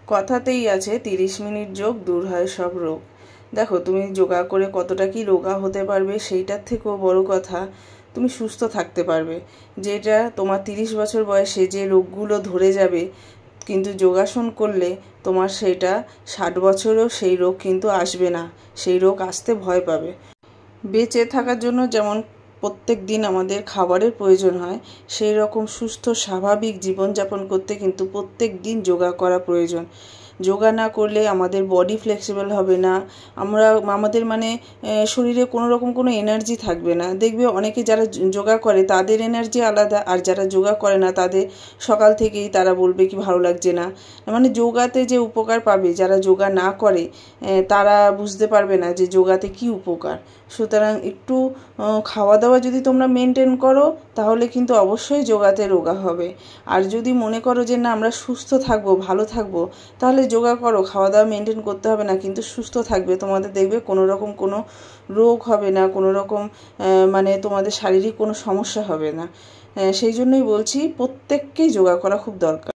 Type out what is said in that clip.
কথাতেই আছে 30 মিনিট যোগ দূর হয় সব রোগ। দেখো তুমি যোগা করে কতটা কি রোগা হতে পারবে, সেইটার থেকেও বড় কথা তুমি সুস্থ থাকতে পারবে। যেটা তোমার 30 বছর বয়সে যে রোগগুলো ধরে যাবে, কিন্তু যোগাসন করলে তোমার সেটা 60 বছরেও সেই রোগ কিন্তু আসবে না, সেই রোগ আসতে ভয় পাবে। বেঁচে থাকার জন্য যেমন প্রত্যেক দিন আমাদের খাবারের প্রয়োজন হয়, সেই রকম সুস্থ স্বাভাবিক জীবনযাপন করতে কিন্তু প্রত্যেক দিন যোগা করা প্রয়োজন। যোগা না করলে আমাদের বডি ফ্লেক্সিবল হবে না, আমাদের শরীরে কোনো এনার্জি থাকবে না। দেখবে অনেকে যারা যোগা করে তাদের এনার্জি আলাদা, আর যারা যোগা করে না তাদের সকাল থেকেই তারা বলবে কি ভালো লাগছে না। যোগাতে যে উপকার পাবে, যারা যোগা না করে তারা বুঝতে পারবে না যে যোগাতে কি উপকার। সুতরাং একটু খাওয়া দাওয়া যদি তোমরা মেনটেন করো তাহলে কিন্তু অবশ্যই যোগাতে রোগা হবে। আর যদি মনে করো যে না আমরা সুস্থ থাকবো, ভালো থাকবো, তাহলে যোগা করো, খাওয়া দাওয়া মেনটেন করতে হবে না, কিন্তু সুস্থ থাকবে। তোমাদের দেখবে কোনো রোগ হবে না, তোমাদের শারীরিক কোনো সমস্যা হবে না। সেই জন্যই বলছি প্রত্যেককেই যোগা করা খুব দরকার।